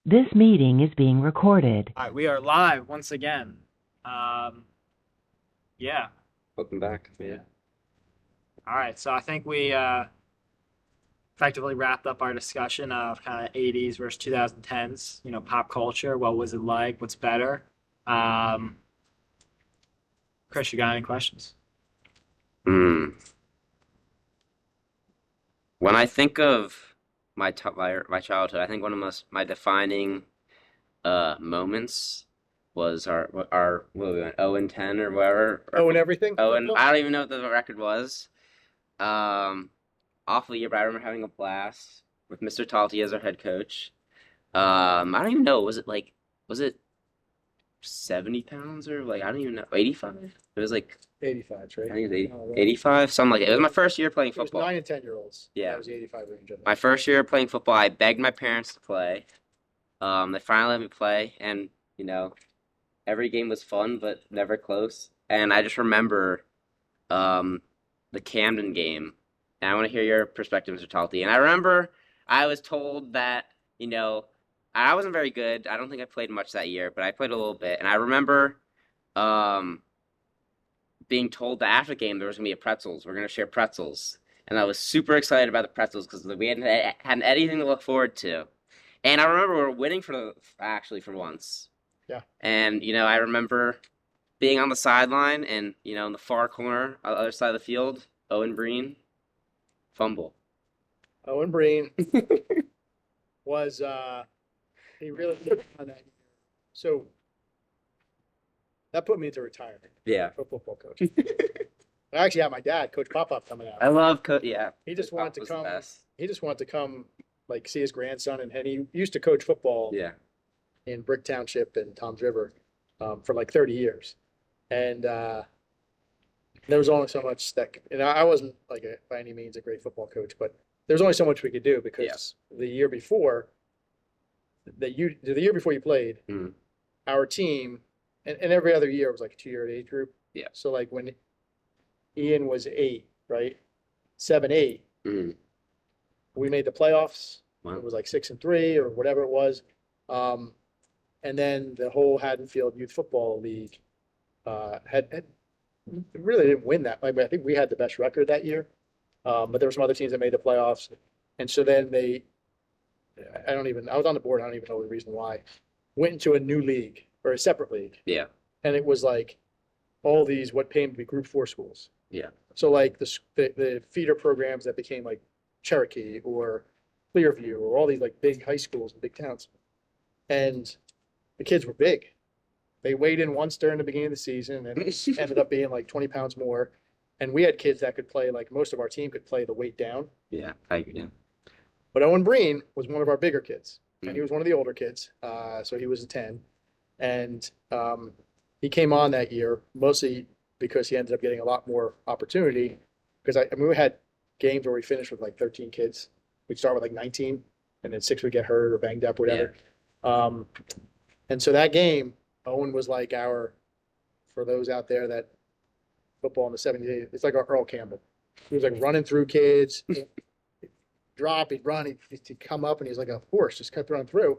This meeting is being recorded. All right, we are live once again. Yeah. Welcome back. Yeah. All right, so I think we effectively wrapped up our discussion of kind of 80s versus 2010s, pop culture. What was it like? What's better? Um, Chris, you got any questions? Mm. When I think of my childhood, I think one of my defining moments was our what we went 0-10 or whatever. Oh, and everything? Oh, and I don't even know what the record was. Um, Awful year, but I remember having a blast with Mr. Talty as our head coach. I don't even know. Was it 70 pounds or like I don't even know 85? It was like 85, right? I think it was 80, Oh, right. 85, something like it. It was my first year playing It was football. 9 and 10-year-olds. Yeah. That was the 85 range. I think. My first year playing football, I begged my parents to play. They finally let me play, and you know, every game was fun, but never close. And I just remember um, the Camden game, and I want to hear your perspective, Mr. Talty. And I remember I was told that I wasn't very good. I don't think I played much that year, but I played a little bit. And I remember um, being told that after the game there was gonna be a pretzels. We're gonna share pretzels, and I was super excited about the pretzels because we hadn't anything to look forward to. And I remember we were winning actually for once. Yeah. And I remember being on the sideline and in the far corner on the other side of the field, Owen Breen fumble. Owen Breen was he really on that year. So that put me into retirement Yeah. for football coach. I actually had my dad, Coach Pop-Up, coming out. I love yeah. He just wanted Pop to was the come. best. He just wanted to come, like, see his grandson, and he used to coach football Yeah. in Brick Township and Toms River for like 30 years, and there was only so much that, and I wasn't like by any means a great football coach, but there was only so much we could do because the year before the year before you played, Mhm. our team, and every other year was like a 2-year age group. Yeah. So like when Ian was 8, right, 7, 8, Mhm. we made the playoffs. Wow. It was like 6-3 or whatever it was. And then the whole Haddonfield Youth Football League had really didn't win that. I think we had the best record that year, but there were some other teams that made the playoffs, and so then I was on the board. I don't even know the reason why. Went into a new league or a separate league, Yeah. and it was like all these what came to be Group 4 schools. Yeah. So like the feeder programs that became like Cherokee or Clearview or all these like big high schools and big towns, and the kids were big. They weighed in once during the beginning of the season and ended up being like 20 pounds more. And we had kids that could play, like most of our team could play the weight down. Yeah. Yeah. But Owen Breen was one of our bigger kids, and he was one of the older kids. So he was a 10. And he came on that year mostly because he ended up getting a lot more opportunity. Because I mean, we had games where we finished with like 13 kids. We'd start with like 19, and then 6 would get hurt or banged up, whatever. And so that game, Owen was like for those out there that football in the 70s, it's like our Earl Campbell. He was like running through kids, he'd run, he'd come up, and he's like a horse, just kept running through.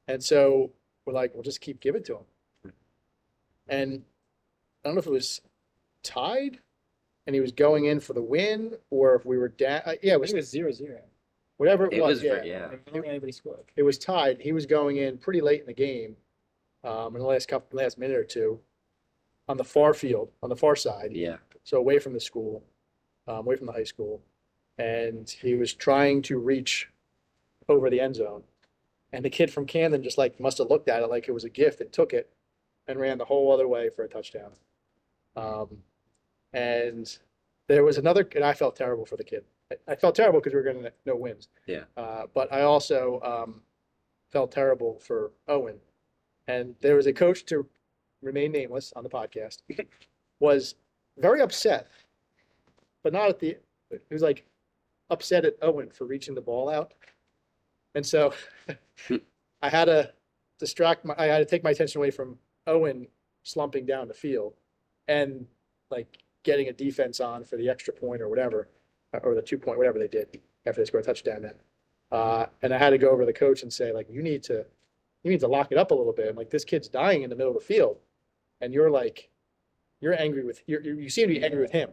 And so we're like, we'll just keep giving to him. And I don't know if it was tied and he was going in for the win or if we were down. Yeah, it was 0-0. whatever it It was. was Yeah. yeah. I don't think anybody scored. It was tied. He was going in pretty late in the game, in the last minute or two, on the far field, on the far side, Yeah. so away from the school, away from the high school, and he was trying to reach over the end zone, and the kid from Camden just like must have looked at it like it was a gift and took it, and ran the whole other way for a touchdown. And there was another, and I felt terrible for the kid. I felt terrible because we were going to no wins. Yeah. But I also felt terrible for Owen. And there was a coach, to remain nameless on the podcast, was very upset, but not at the, he was like upset at Owen for reaching the ball out. And so I had to I had to take my attention away from Owen slumping down the field and like getting a defense on for the extra point or whatever, or the 2 point, whatever they did after they scored a touchdown then. And I had to go over to the coach and say, like, you need to you need to lock it up a little bit. I'm like, this kid's dying in the middle of the field. And you're like, you're angry with, you seem to be angry with him.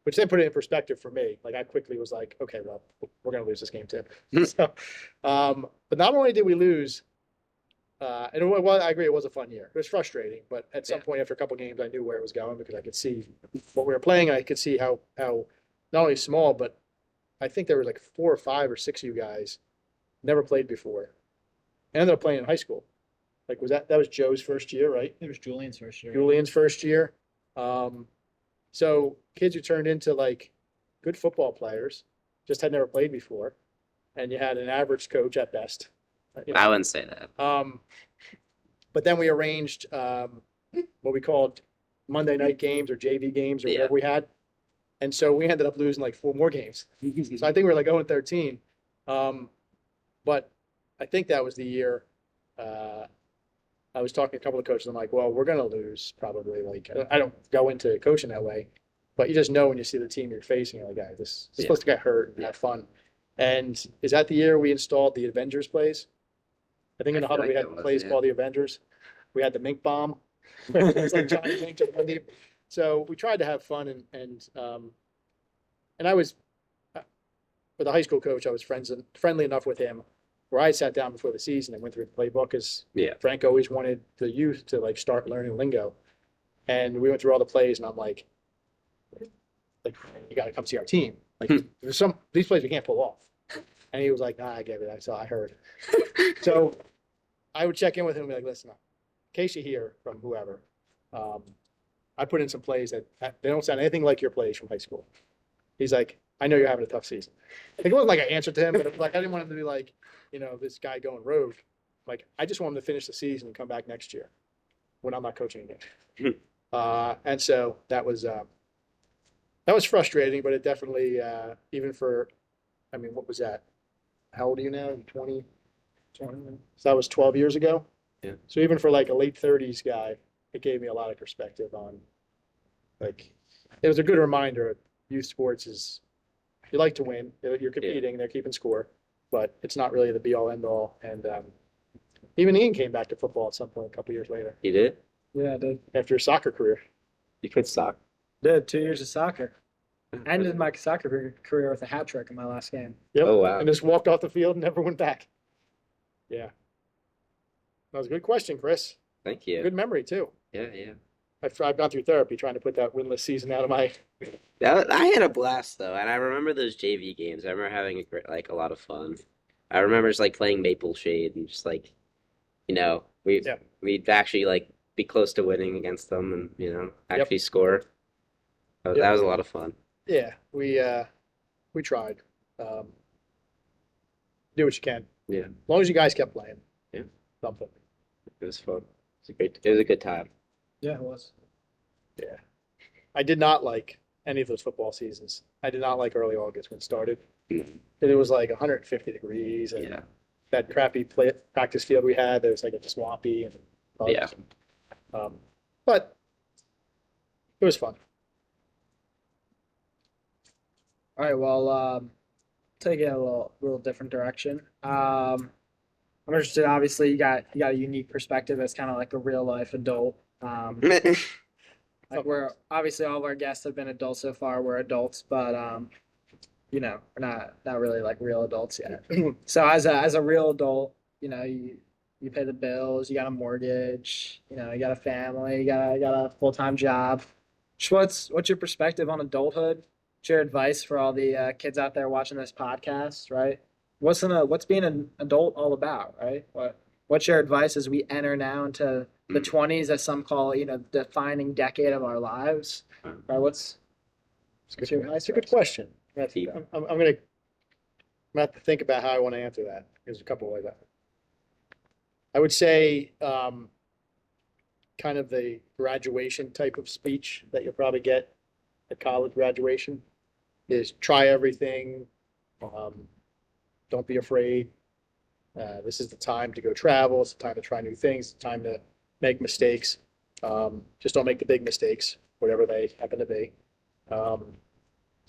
Which then put it in perspective for me. Like I quickly was like, okay, well, we're going to lose this game too. So, but not only did we lose, and I agree, it was a fun year. It was frustrating, but at some point after a couple games, I knew where it was going because I could see what we were playing. And I could see how not only small, but I think there were like 4 or 5 or 6 of you guys never played before. And ended up playing in high school. Like that was Joe's first year, right? It was Julian's first year. Julian's first year. So kids who turned into like good football players, just had never played before, and you had an average coach at best. I wouldn't say that. But then we arranged what we called Monday night games or JV games or whatever we had, and so we ended up losing like 4 more games. So I think we were like 0-13. But I think that was the year. I was talking to a couple of coaches. I'm like, well, we're going to lose probably. Like, I don't go into coaching that way, but you just know when you see the team you're facing, you're like, guys, this is supposed to get hurt and have fun. And is that the year we installed the Avengers plays? I think in the huddle we had plays called the Avengers. We had the Mink Bomb. It was like Johnny Mink just running. So we tried to have fun and I was with a high school coach. I was friendly enough with him where I sat down before the season and went through the playbook because Frank always wanted the youth to like start learning lingo. And we went through all the plays and I'm like you got to come see our team. Like there's these plays we can't pull off. And he was like, nah, I get it. I heard. So I would check in with him and be like, listen, in case you hear from whoever, I put in some plays that they don't sound anything like your plays from high school. He's like, I know you're having a tough season. Like, it wasn't like I answered to him, but it was like, I didn't want him to be like, this guy going rogue. Like, I just want him to finish the season and come back next year when I'm not coaching again. And so that was frustrating, but it definitely, even for, what was that? How old are you now? 20? So that was 12 years ago. Yeah. So even for like a late 30s guy, it gave me a lot of perspective on, like, it was a good reminder. Youth sports is, you like to win. You're competing. They're keeping score, but it's not really the be all end all. And even Ian came back to football at some point a couple years later. You did? Yeah, I did. After his soccer career. You played soccer? Did 2 years of soccer. I ended my soccer career with a hat trick in my last game. Yep. Oh, wow. And just walked off the field and never went back. Yeah. That was a good question, Chris. Thank you. Good memory, too. Yeah. I've gone through therapy trying to put that winless season out of my. I had a blast though, and I remember those JV games. I remember having a lot of fun. I remember just like playing Maple Shade and just like, we'd actually like be close to winning against them and actually score. That was a lot of fun. Yeah, we tried. Do what you can. Yeah. As long as you guys kept playing. Yeah. Something. It was fun. It was a good time. Yeah, it was. Yeah. I did not like any of those football seasons. I did not like early August when it started. Mhm. It was like 150 degrees and Yeah. that crappy practice field we had, there was like a swampy and bugs. Yeah. But it was fun. All right, well, take it a little different direction. I'm interested. Obviously, you got a unique perspective as kind of like a real life adult. Like we're obviously all of our guests have been adults so far. We're adults, but we're not really like real adults yet. So as a real adult, you pay the bills, you got a mortgage, you got a family, you got a full-time job. Just what's your perspective on adulthood? What's your advice for all the kids out there watching this podcast, right? What's being an adult all about, right? What's your advice as we enter now into the 20s, as some call, defining decade of our lives? Right? What's your advice? It's a good question. Deep. I'm gonna have to think about how I want to answer that. There's a couple of ways. I would say kind of the graduation type of speech that you'll probably get at college graduation is try everything. Don't be afraid. This is the time to go travel. It's the time to try new things. It's the time to make mistakes. Just don't make the big mistakes, whatever they happen to be. So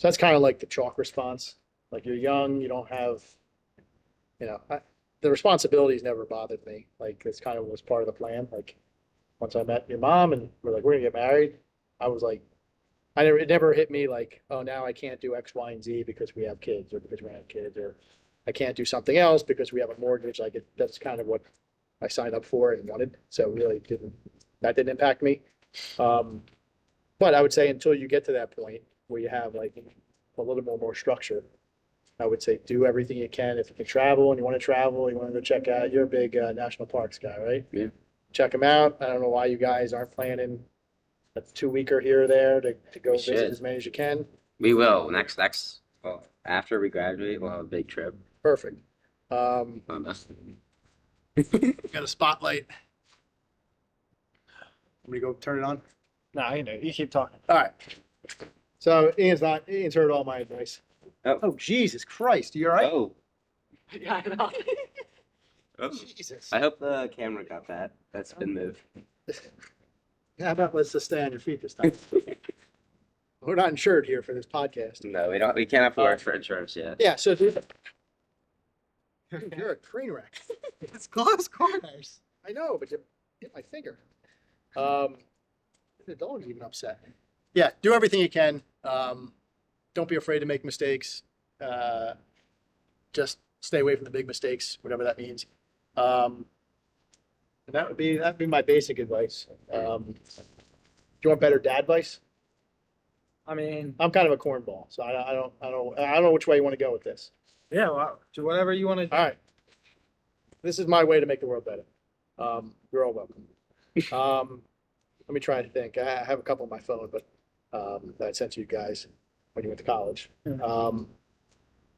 that's kind of like the chalk response. Like you're young, you don't have, the responsibilities never bothered me. Like, this kind of was part of the plan. Like, once I met your mom and we're like, we're gonna get married, I was like, it never hit me like, oh, now I can't do X, Y, and Z because we have kids or because we have kids, or I can't do something else because we have a mortgage. Like, that's kind of what I signed up for and wanted. So really that didn't impact me. But I would say until you get to that point where you have like a little more structure, I would say do everything you can. If you can travel and you want to travel, you want to go check out, you're a big national parks guy, right? Yeah. Check them out. I don't know why you guys aren't planning a 2-weeker here or there to go We visit should. as many as you can. We will well, after we graduate, we'll have a big trip. Perfect. Um, Got a spotlight. I'm gonna go turn it on. No, you keep talking. All right. So Ian's heard all my advice. Oh. Oh, Jesus Christ. You all right? Oh, Yeah, I know. Jesus. I hope the camera got that. That's been moved. How about let's just stay on your feet this time? We're not insured here for this podcast. No, we don't. We can't afford for insurance yet. Yeah, so dude, you're a train wreck. It's close corners. I know, but you hit my finger. The dog's even upset. Yeah, do everything you can. Don't be afraid to make mistakes. Just stay away from the big mistakes, whatever that means. And that'd be my basic advice. Do you want better dad advice? I mean, I'm kind of a cornball, so I don't know which way you want to go with this. yeah, well, do whatever you want to do. All right, this is my way to make the world better. You're all welcome. Let me try to think. I have a couple on my phone, but that I sent to you guys when you went to college.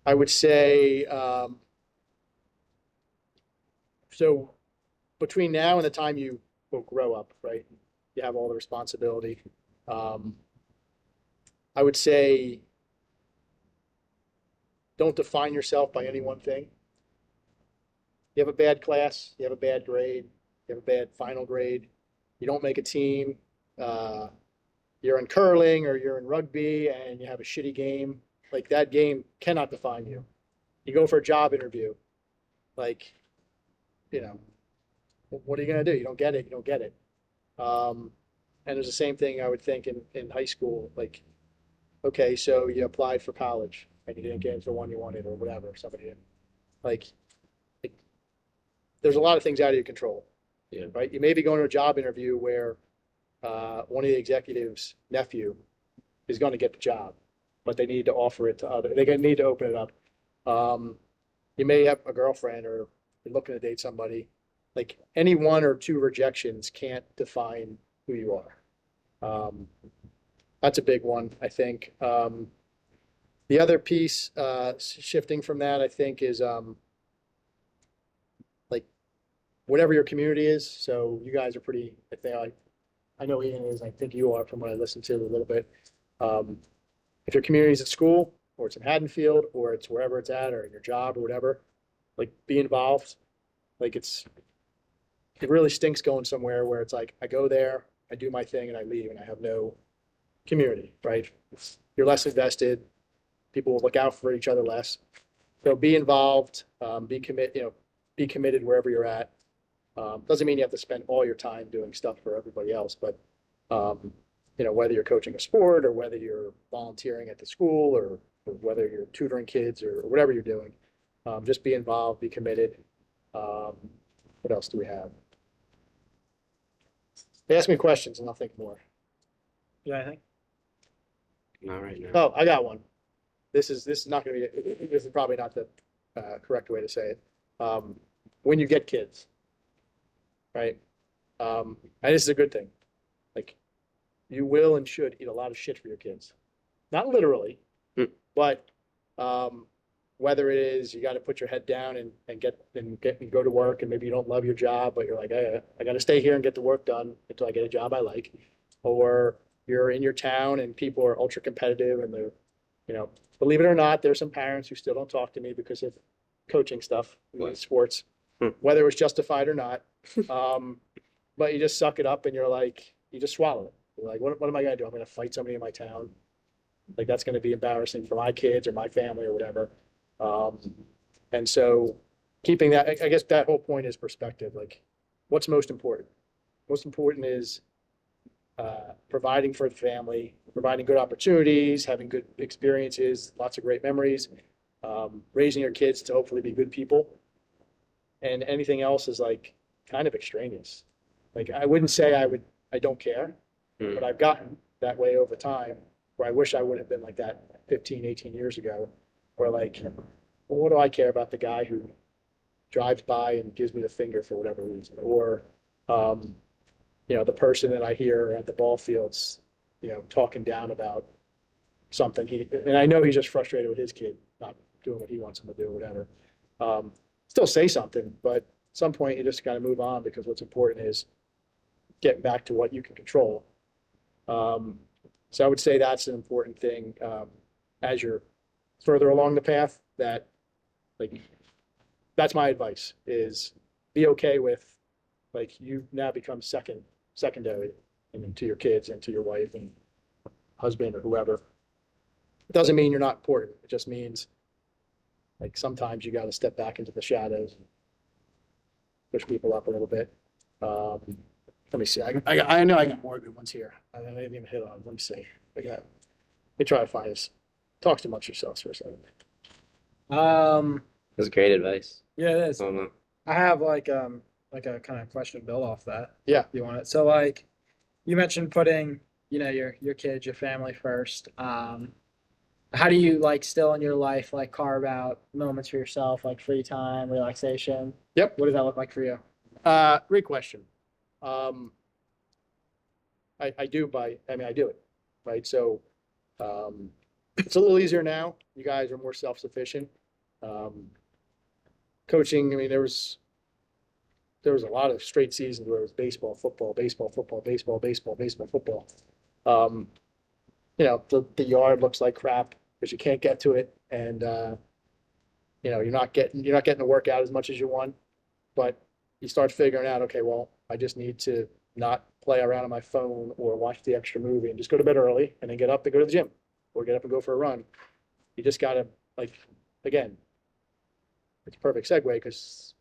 I would say so between now and the time you will grow up, right? You have all the responsibility. I would say don't define yourself by any one thing. You have a bad class, you have a bad grade, you have a bad final grade, you don't make a team, you're in curling or you're in rugby and you have a shitty game, like that game cannot define you. You go for a job interview, like, what are you going to do? You don't get it, you don't get it. And it's the same thing I would think in high school, like, okay, so you applied for college and you didn't get into the one you wanted or whatever, somebody did. Like, there's a lot of things out of your control. Yeah. Right? You may be going to a job interview where one of the executives' nephew is going to get the job, but they need to offer it to others. They need to open it up. You may have a girlfriend or you're looking to date somebody. Like, any 1 or 2 rejections can't define who you are. That's a big one, I think. The other piece, shifting from that, I think, is like whatever your community is. So you guys are pretty, I know Ian is, I think you are from what I listened to a little bit. If your community is at school or it's in Haddonfield or it's wherever it's at or in your job or whatever, like, be involved. Like, it really stinks going somewhere where it's like, I go there, I do my thing and I leave and I have no community, right? You're less invested. People will look out for each other less. So be involved, be committed wherever you're at. Doesn't mean you have to spend all your time doing stuff for everybody else, but whether you're coaching a sport or whether you're volunteering at the school or whether you're tutoring kids or whatever you're doing, just be involved, be committed. What else do we have? Ask me questions and I'll think more. Yeah, I think. Not right now. Oh, I got one. This is not going to be. This is probably not the correct way to say it. When you get kids, right? And this is a good thing. Like, you will and should eat a lot of shit for your kids. Not literally, but whether it is you got to put your head down and go to work, and maybe you don't love your job, but you're like, I got to stay here and get the work done until I get a job I like, or you're in your town and people are ultra competitive and they're, believe it or not, there's some parents who still don't talk to me because of coaching stuff in sports, whether it was justified or not. But you just suck it up and you're like, you just swallow it. You're like, what am I going to do? I'm going to fight somebody in my town. Like, that's going to be embarrassing for my kids or my family or whatever. And so keeping that, I guess that whole point is perspective. Like, what's most important? Most important is providing for the family, providing good opportunities, having good experiences, lots of great memories, raising your kids to hopefully be good people. And anything else is like kind of extraneous. Like, I wouldn't say I don't care, but I've gotten that way over time where I wish I would have been like that 15, 18 years ago, where like, well, what do I care about the guy who drives by and gives me the finger for whatever reason? Or, the person that I hear at the ball fields, talking down about something. And I know he's just frustrated with his kid not doing what he wants him to do or whatever. Still say something, but at some point you just got to move on because what's important is getting back to what you can control. So I would say that's an important thing as you're further along the path. That's my advice: is be okay with you now become secondary, to your kids and to your wife and husband or whoever. It doesn't mean you're not important. It just means sometimes you got to step back into the shadows and push people up a little bit. Let me see. I know I got more good ones here. I didn't even hit on. Let me see. Let me try to find this. Talk amongst yourselves for a second. That's great advice. Yeah, it is. I don't know. I have like a kind of question to build off that. Yeah. You want it? So like you mentioned putting, your kids, your family first. How do you still in your life carve out moments for yourself, like free time, relaxation? Yep. What does that look like for you? Great question. I do it, right? So it's a little easier now. You guys are more self-sufficient. Coaching, there was a lot of straight seasons where it was baseball, football, baseball, football, baseball, baseball, baseball, football. The yard looks like crap because you can't get to it, and you're not getting to work out as much as you want. But you start figuring out, okay, well, I just need to not play around on my phone or watch the extra movie and just go to bed early and then get up and go to the gym or get up and go for a run. You just gotta again, it's a perfect segue because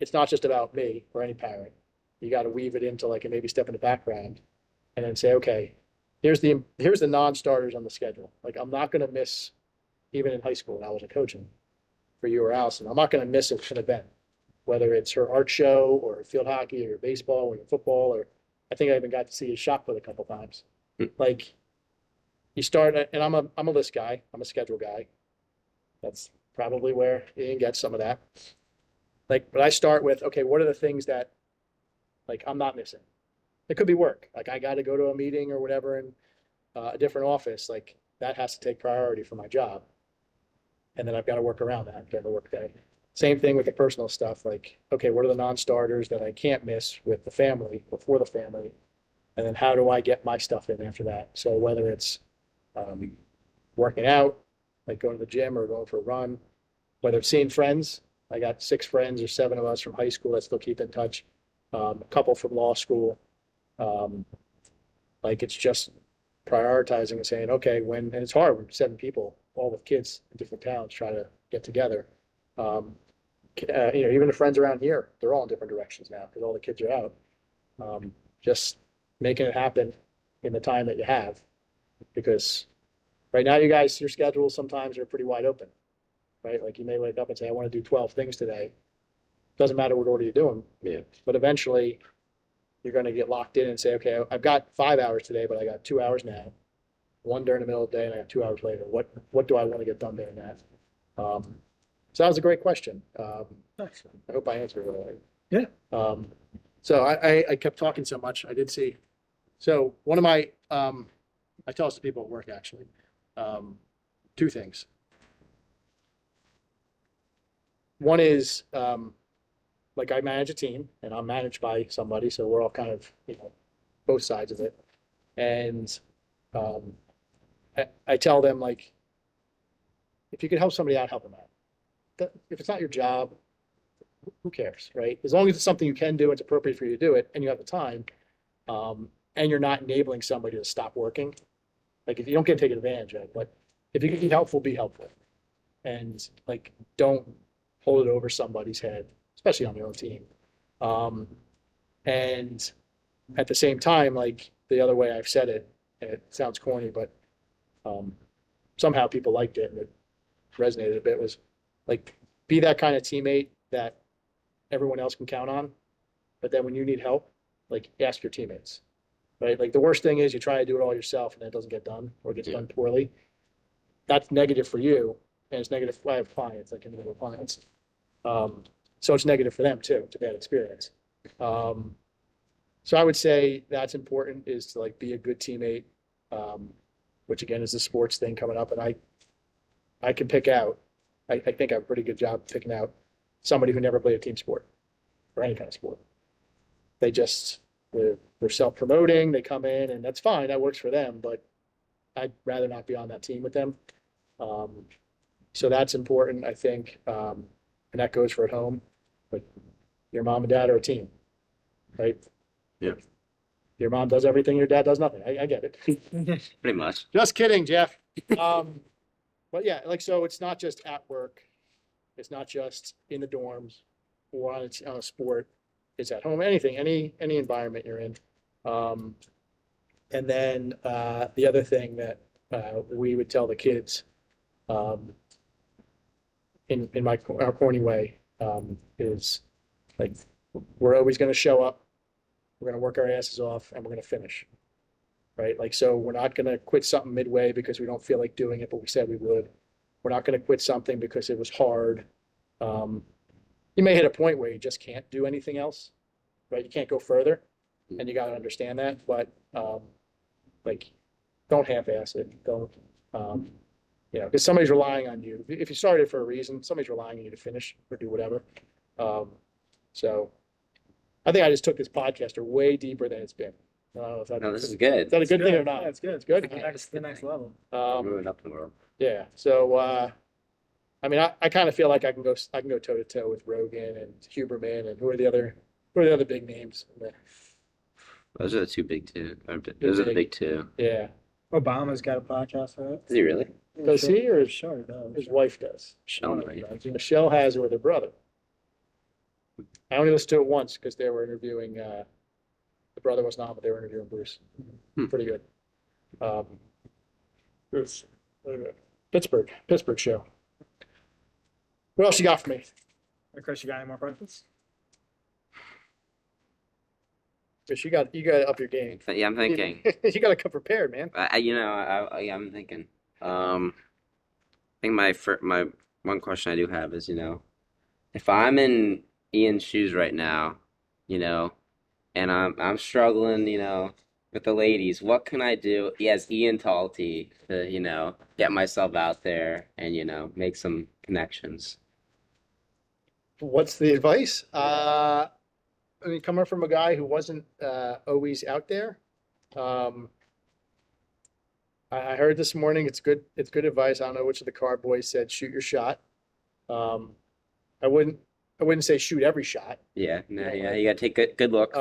it's not just about me or any parent. You got to weave it into and maybe step in the background and then say, okay, here's the non-starters on the schedule. I'm not going to miss, even in high school when I was coaching for you or Allison, I'm not going to miss an event, whether it's her art show or field hockey or baseball or football, or I think I even got to see his shot put a couple times. You start, and I'm a list guy. I'm a schedule guy. That's probably where Ian gets some of that. But I start with, okay, what are the things that I'm not missing? It could be work. I got to go to a meeting or whatever in a different office. That has to take priority for my job. And then I've got to work around that during the work day. Same thing with the personal stuff. Okay, what are the non-starters that I can't miss with the family, before the family? And then how do I get my stuff in after that? So whether it's working out, going to the gym or going for a run, whether it's seeing friends. I got 6 friends or 7 of us from high school that still keep in touch. A couple from law school. It's just prioritizing and saying, okay, and it's hard when 7 people, all with kids in different towns, try to get together. Even the friends around here, they're all in different directions now because all the kids are out. Just making it happen in the time that you have, because right now, you guys, your schedules sometimes are pretty wide open, right? You may wake up and say, I want to do 12 things today. Doesn't matter what order you do them. Yeah. But eventually, you're going to get locked in and say, okay, I've got 5 hours today, but I got 2 hours now. 1 during the middle of the day, and I got 2 hours later. What do I want to get done during that? So that was a great question. I hope I answered it. Yeah. So I kept talking so much. I did see. So one of my, I tell this to people at work actually. 2 things. One is I manage a team and I'm managed by somebody, so we're all kind of both sides of it. And I tell them if you could help somebody out, help them out. If it's not your job, who cares, right? As long as it's something you can do, it's appropriate for you to do it, and you have the time, and you're not enabling somebody to stop working. If you don't get taken advantage of, but if you can be helpful, and don't hold it over somebody's head, especially on your own team. And at the same time, like the other way I've said it, and it sounds corny, but somehow people liked it and it resonated a bit, was like be that kind of teammate that everyone else can count on. But then when you need help, like ask your teammates, right? Like the worst thing is you try to do it all yourself and it doesn't get done or gets done poorly. That's negative for you, and it's negative. I have clients, like individual clients, so it's negative for them too. It's a bad experience. So I would say that's important, is to like be a good teammate, which again is a sports thing coming up, and I can pick out. I think I have a pretty good job picking out somebody who never played a team sport or any kind of sport. They just they're self-promoting. They come in, and that's fine. That works for them, but I'd rather not be on that team with them. So that's important, I think, and that goes for at home. But your mom and dad are a team, right? Yeah. Your mom does everything, your dad does nothing. I get it. Pretty much. Just kidding, Jeff. But yeah, like, so it's not just at work. It's not just in the dorms or on a sport. It's at home, anything, any environment you're in. And then the other thing that we would tell the kids in our corny way is like, we're always going to show up. We're going to work our asses off and we're going to finish. Right? Like, so we're not going to quit something midway because we don't feel like doing it, but we said we would. We're not going to quit something because it was hard. You may hit a point where you just can't do anything else, right? You can't go further, and you got to understand that. But like, don't half-ass it. Don't, because somebody's relying on you. If you started for a reason, somebody's relying on you to finish or do whatever. So I think I just took this podcaster way deeper than it's been. I don't know if No, this is good. Is that a good thing or not? Yeah, it's good. It's good. The next level. Moving up the world. Yeah. So, I mean, I kind of feel like I can go toe to toe with Rogan and Huberman and who are the other big names? Those are the two big two. Those are the big two. Yeah. Obama's got a podcast for it. Is he really? Does he or Sure, he does. his wife does? Sean, right? Michelle has it with her brother. I only listened to it once because they were interviewing. The brother wasn't on, but they were interviewing Bruce. Pretty good. Bruce. Pittsburgh show. What else you got for me? Hey, Chris, you got any more questions? Chris, you got to up your game. Yeah, I'm thinking. You got to come prepared, man. I'm thinking. I think my one question I do have is, if I'm in Ian's shoes right now, and I'm struggling, with the ladies, what can I do as Ian Talty to, get myself out there and, make some connections? What's the advice? I mean, coming from a guy who wasn't always out there, I heard this morning, it's good advice. I don't know which of the card boys said, shoot your shot. I wouldn't say shoot every shot. Yeah, no, yeah, you gotta take good look.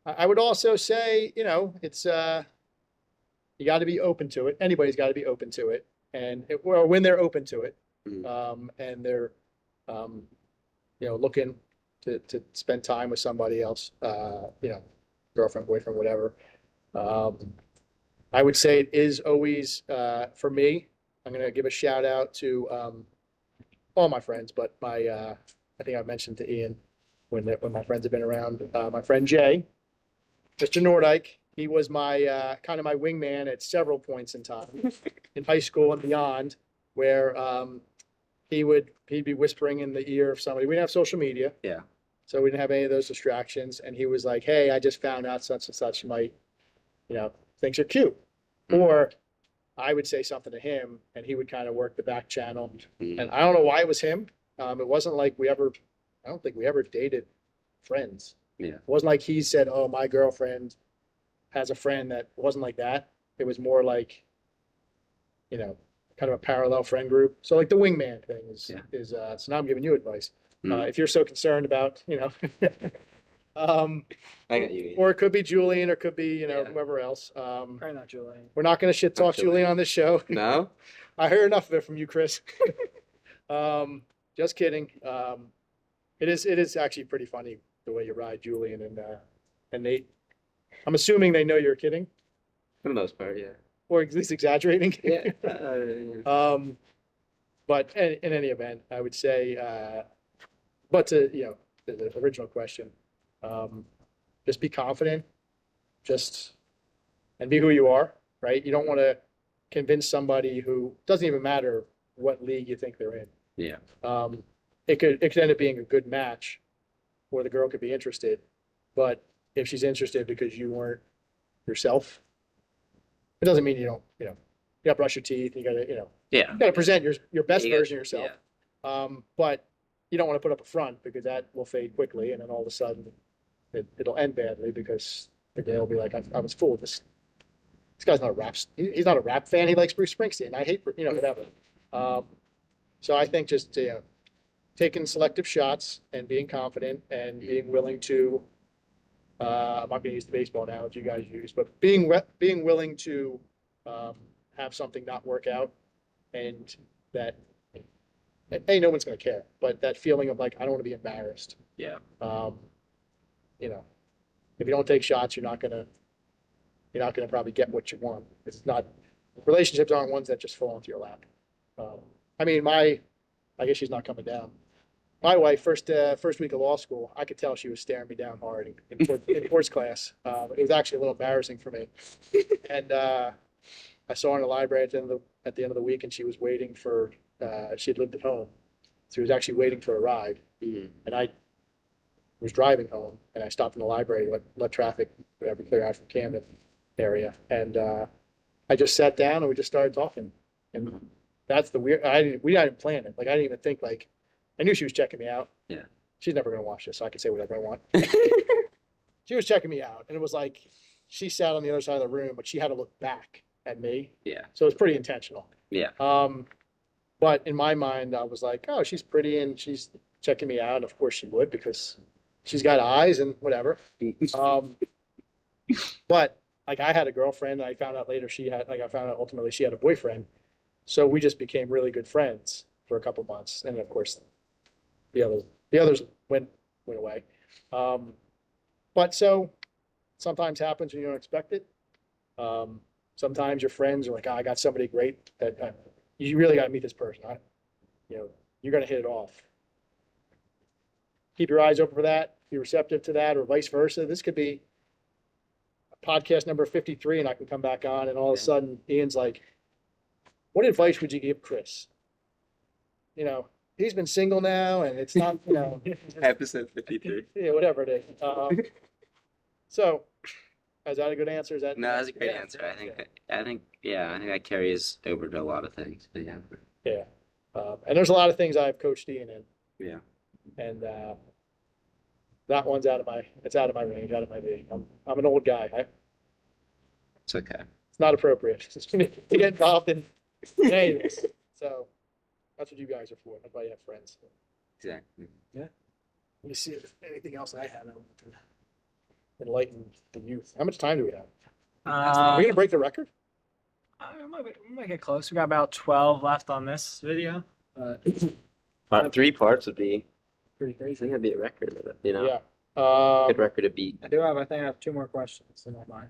I would also say, it's you got to be open to it. Anybody's got to be open to it, and when they're open to it, and they're looking to spend time with somebody else, girlfriend, boyfriend, whatever. I would say it is always for me. I'm gonna give a shout out to all my friends, but I think I mentioned to Ian when my friends have been around. My friend Jay, Mr. Nordyke, he was my kind of my wingman at several points in time in high school and beyond, where he'd be whispering in the ear of somebody. We didn't have social media, so we didn't have any of those distractions. And he was like, "Hey, I just found out such and such might, thinks you're cute," or I would say something to him, and he would kind of work the back channel. And I don't know why it was him. It wasn't like I don't think we ever dated friends. Yeah. It wasn't like he said, "Oh, my girlfriend has a friend that." Wasn't like that. It was more like, kind of a parallel friend group. So like the wingman thing is so now I'm giving you advice. If you're so concerned about, I got you. or it could be Julian, or it could be, whoever else. Probably not Julian. We're not going to shit talk Julian. Julian on this show. No? I heard enough of it from you, Chris. Just kidding. It is actually pretty funny the way you ride Julian and Nate. I'm assuming they know you're kidding, For the most part, yeah. or at least exaggerating. Yeah. But in any event, I would say, but to, the original question, just be confident, and be who you are, right? You don't want to convince somebody who doesn't even matter what league you think they're in. Yeah. It could end up being a good match, or the girl could be interested, but if she's interested because you weren't yourself, it doesn't mean you gotta brush your teeth. You gotta, Yeah. you gotta present your best You gotta- version of yourself. But you don't want to put up a front because that will fade quickly, and then all of a sudden it'll end badly because the girl will be like, I was fooled. This guy's not a rap. He's not a rap fan. He likes Bruce Springsteen. I hate, whatever. So I think just taking selective shots and being confident and being willing to. I'm not going to use the baseball analogy you guys use, but being willing to have something not work out, and that no one's going to care, but that feeling of like I don't want to be embarrassed. Yeah. If you don't take shots, you're not gonna probably get what you want. It's not relationships aren't ones that just fall into your lap. I mean, I guess she's not coming down. My wife, first week of law school, I could tell she was staring me down hard in course class. It was actually a little embarrassing for me. And I saw her in the library at the end of the week, and she was waiting for. She had lived at home, so she was actually waiting for a ride. Mhm. And I was driving home, and I stopped in the library, let traffic whatever clear out from Camden area, and I just sat down and we just started talking. And that's the weird. We didn't plan it. Like I didn't even think like. I knew she was checking me out. Yeah. She's never going to watch this, so I can say whatever I want. She was checking me out, and it was like she sat on the other side of the room, but she had to look back at me. Yeah. So it was pretty intentional. Yeah. But in my mind, I was like, oh, she's pretty and she's checking me out. Of course she would because she's got eyes and whatever. But like I had a girlfriend, and I found out later I found out ultimately she had a boyfriend. So we just became really good friends for a couple months, and of course. The others went away. But so sometimes happens when you don't expect it. Sometimes your friends are like, oh, I got somebody great that you really got to meet this person. You're going to hit it off. Keep your eyes open for that. Be receptive to that, or vice versa. This could be podcast number 53, and I can come back on, and all of a sudden Ian's like, what advice would you give Chris? He's been single now, and it's not, Episode 53. yeah, whatever it is. So, is that a good answer? Is that No, that's a great Yeah. answer. I think that carries over to a lot of things. But yeah. Yeah. And there's a lot of things I've coached Ian in, Yeah. and that one's out of my range, out of my league. I'm an old guy. It's okay. It's not appropriate to get involved in any of this. So that's what you guys are for. That's why you have friends. Exactly. Let me see if anything else I had to enlighten the youth. How much time do we have? Are we gonna break the record? We might get close. We got about 12 left on this video. Three parts would be. Pretty I crazy. think that'd be a record. Yeah. Good record to beat. I think I have 2 more questions in my mind.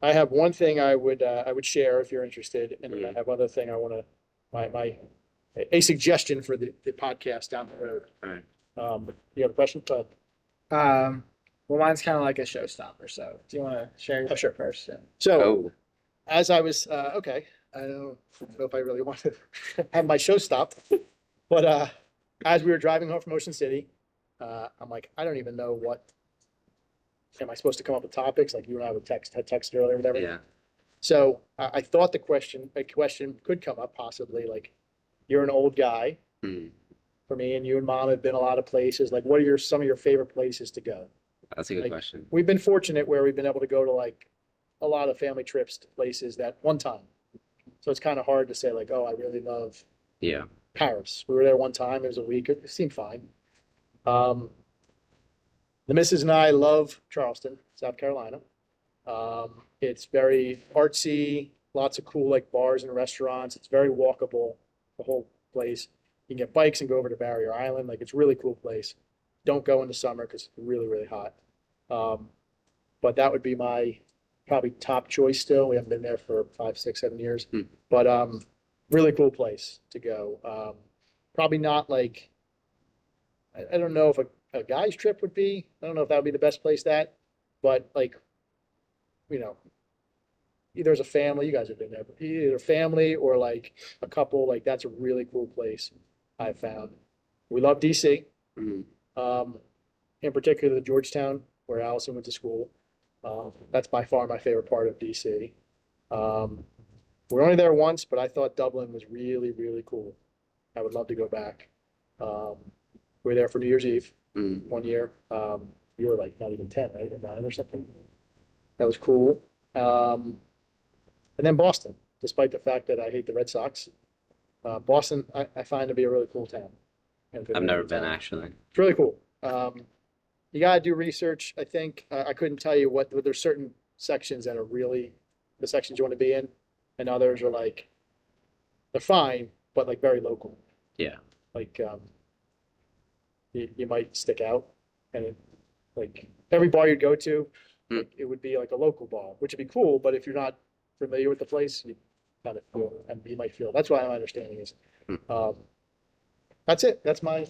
I have one thing I would share if you're interested, and then I have other thing I want to a suggestion for the podcast down the road. All right. You have a question? Well, mine's kind of like a showstopper. So, do you want to share your Sure. first? Yeah. So Oh. as I was okay, I don't know if I really want to have my show stopped, but as we were driving home from Ocean City, I'm like, I don't even know what. Am I supposed to come up with topics like you and I had texted earlier, or whatever? Yeah. So I thought a question could come up possibly like, you're an old guy. Hmm. For me and you and Mom have been a lot of places. Like, what are some of your favorite places to go? That's a good Like, question. We've been fortunate where we've been able to go to like a lot of family trips to places that one time. So it's kind of hard to say like, oh, I really love Yeah. Paris. We were there one time. It was a week. It seemed fine. The missus and I love Charleston, South Carolina. It's very artsy, lots of cool like bars and restaurants. It's very walkable, the whole place. You can get bikes and go over to Barrier Island. Like it's a really cool place. Don't go in the summer because it's really, really hot. But that would be my probably top choice still. We haven't been there for 5, 6, 7 years. But really cool place to go. Probably not like I don't know if a guy's trip would be. I don't know if that would be the best place but like, you know, either as a family, you guys have been there, but either a family or like a couple, like that's a really cool place I've found. We love DC. In particular, the Georgetown, where Allison went to school. That's by far my favorite part of DC. We're only there once, but I thought Dublin was really, really cool. I would love to go back. We were there for New Year's Eve one year. You were like not even 10, right? Or 9 or something. That was cool. And then Boston, despite the fact that I hate the Red Sox. Boston, I find to be a really cool town. I've never been actually. It's really cool. You gotta do research. I think I couldn't tell you what. There's certain sections that are really the sections you want to be in, and others are like they're fine, but like very local. Yeah. Like you might stick out, and like every bar you'd go to, like, it would be like a local bar, which would be cool. But if you're not familiar with the place, you kind of feel, and you might feel. That's why my understanding is. That's it. That's my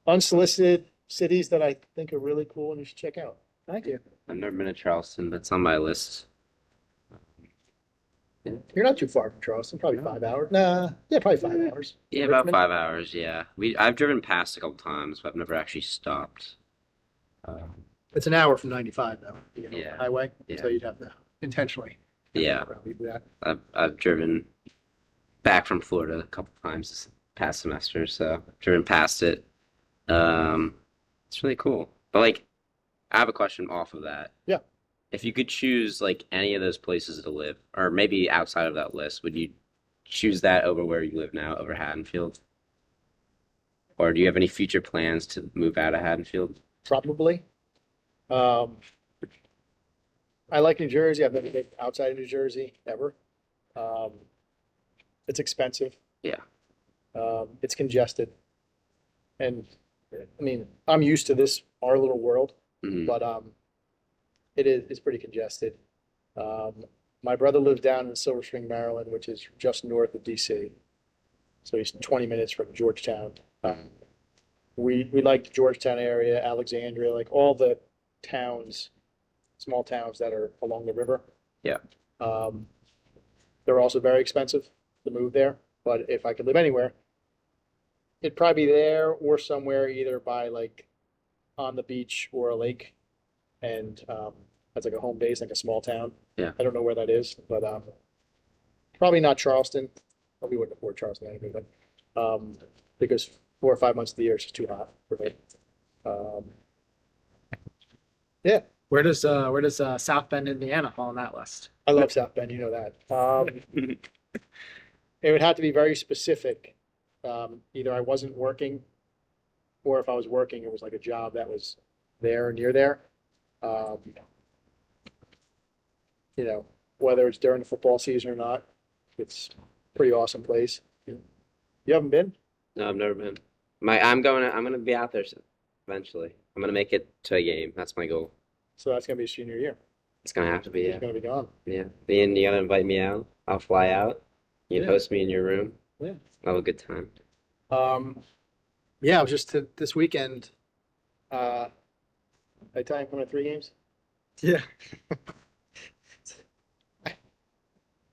unsolicited cities that I think are really cool and you should check out. Thank you. I've never been to Charleston, but it's on my list. You're not too far from Charleston, probably 5 hours. Nah, yeah, probably 5 hours. Yeah, about 5 hours. Yeah, I've driven past a couple times, but I've never actually stopped. It's an hour from 95 though. You get on the Yeah. highway, Yeah. so you'd have to intentionally. Yeah, probably do that. I've driven back from Florida a couple times this past semester, so I've driven past it. It's really cool. But like, I have a question off of that. Yeah. If you could choose like any of those places to live, or maybe outside of that list, would you choose that over where you live now, over Haddonfield? Or do you have any future plans to move out of Haddonfield? Probably. I like New Jersey. I've never been outside of New Jersey ever. It's expensive. Yeah. It's congested. And I mean, I'm used to this, our little world, Mhm. but it's pretty congested. My brother lives down in Silver Spring, Maryland, which is just north of DC. So he's 20 minutes from Georgetown. We like the Georgetown area, Alexandria, like all the towns, small towns that are along the river. Yeah. They're also very expensive to move there, but if I could live anywhere, it'd probably be there or somewhere either by like on the beach or a lake, and that's like a home base, like a small town. Yeah. I don't know where that is, but probably not Charleston. Probably wouldn't afford Charleston anyway, but because 4 or 5 months of the year is just too hot for me. Yeah, Where does South Bend, Indiana fall on that list? I love South Bend. You know that. It would have to be very specific. Either I wasn't working, or if I was working, it was like a job that was there or near there. You know, whether it's during the football season or not, it's a pretty awesome place. You haven't been? No, I've never been. I'm gonna be out there eventually. I'm gonna make it to a game. That's my goal. So that's gonna be senior year. It's gonna have to be, He's yeah. gonna be gone. Yeah. Ian, you gotta invite me out. I'll fly out. You can Yeah. host me in your room. Yeah. I'll have a good time. Yeah, I was just this weekend. I tell you, I'm going to 3 games. Yeah.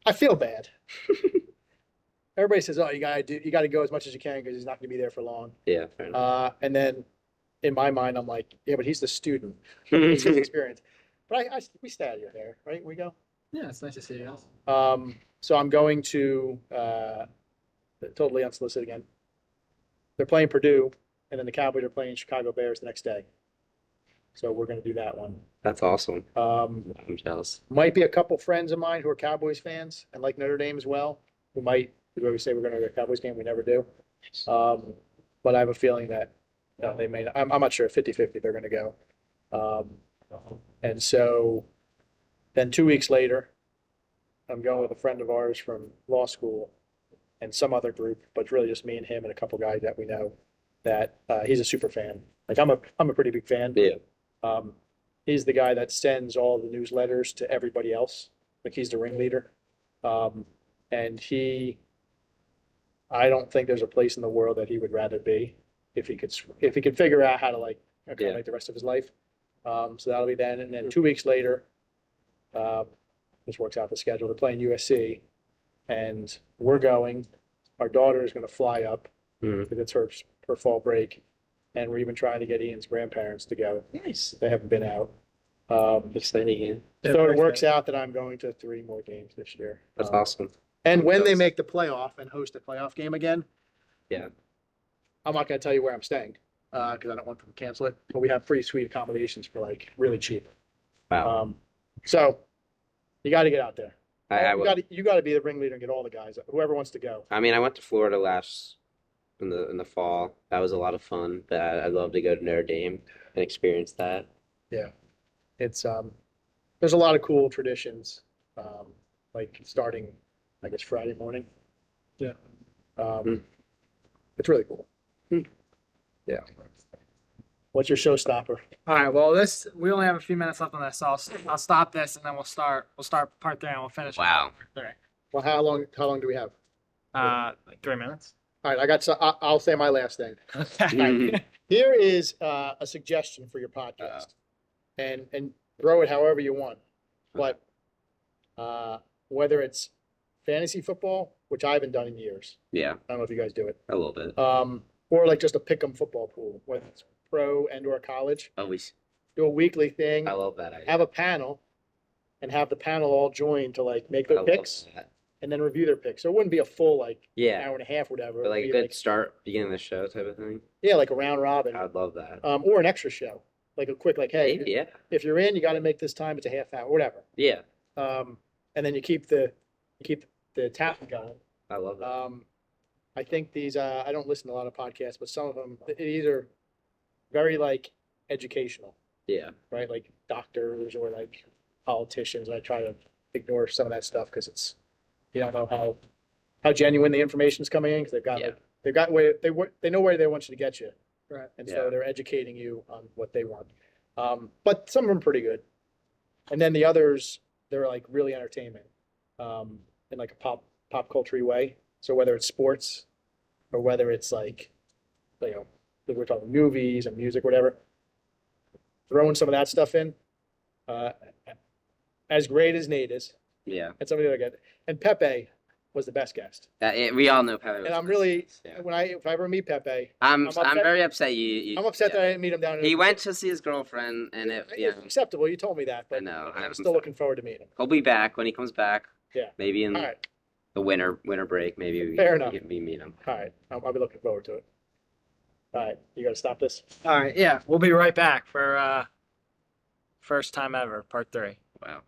I feel bad. Everybody says, "Oh, you gotta go as much as you can because he's not going to be there for long." Yeah, fair enough. And then in my mind, I'm like, "Yeah, but he's the student. He's his experience." But we stay out of your hair, right? We go. Yeah, it's nice to see you guys. So I'm going to totally unsolicited again. They're playing Purdue, and then the Cowboys are playing Chicago Bears the next day. So we're going to do that one. That's awesome. Um, I'm jealous. Might be a couple friends of mine who are Cowboys fans and like Notre Dame as well, who might, we say we're going to go to a Cowboys game, we never do. But I have a feeling that they may not, I'm not sure, 50-50 they're going to go. And so then 2 weeks later, I'm going with a friend of ours from law school and some other group, but it's really just me and him and a couple guys that we know that he's a super fan. Like I'm a pretty big fan. Yeah. He's the guy that sends all the newsletters to everybody else. Like he's the ringleader. And I don't think there's a place in the world that he would rather be if he could figure out how to like accommodate the rest of his life. So that'll be then. And then 2 weeks later, this works out the schedule. They're playing USC, and we're going. Our daughter is going to fly up because it's her fall break, and we're even trying to get Ian's grandparents to go. Nice. They haven't been out. Exciting. So it works out that I'm going to 3 more games this year. That's awesome. And when they make the playoff and host a playoff game again, Yeah. I'm not going to tell you where I'm staying because I don't want them to cancel it. But we have pretty sweet accommodations for like really cheap. Wow. So you got to get out there. I You got to be the ringleader and get all the guys, whoever wants to go. I mean, I went to Florida in the fall. That was a lot of fun. But I'd love to go to Notre Dame and experience that. It's there's a lot of cool traditions, like starting, I guess, Friday morning. Yeah. It's really cool. Yeah. What's your showstopper? All right. Well, we only have a few minutes left on this, so I'll stop this and then we'll start part 3 and we'll finish. Wow. Part Well, how long do we have? 3. Like 3 minutes. All right, I'll say my last thing. Mhm. Here is a suggestion for your podcast, and throw it however you want. But whether it's fantasy football, which I haven't done in years, Yeah, I don't know if you guys do it, a little bit. or like just a pick'em football pool, whether it's pro and or college, Always. do a weekly thing, I love that idea. have a panel, and have the panel all join to like make their I love picks that. and then review their picks. So it wouldn't be a full like Yeah, hour and a half, whatever. but like It'd a be good start, beginning of the show type of thing. yeah, like a round robin, I'd love that. or an extra show, like a quick like, hey, Maybe, yeah, if you're in, you got to make this time. It's a half hour, whatever. yeah, And then you keep the tap going. I love that. I think these. I don't listen to a lot of podcasts, but some of them these are very like educational, Yeah, right? Like doctors or like politicians. I try to ignore some of that stuff because it's you don't know how genuine the information is coming in because they know where they want you to get you, Right. and Yeah. so they're educating you on what they want. But some of them are pretty good, and then the others they're like really entertainment, in like a pop culture way. So whether it's sports or whether it's like we're talking movies and music, whatever, throwing some of that stuff in. As great as Nate is, yeah. and some of the other guys, and Pepe was the best guest. We all know Pepe. And I'm really Yeah. if I ever meet Pepe, I'm upset- very upset. You I'm upset yeah. that I didn't meet him down. He went to see his girlfriend, and It's yeah, acceptable. You told me that, but I know. I'm still looking forward to meeting him. He'll be back when he comes back. Yeah. Maybe in All right, the winter break. Maybe Fair enough. we meet him. all right. I'll be looking forward to it. All right, you got to stop this. All right. Yeah. We'll be right back for first time ever, part 3. Wow.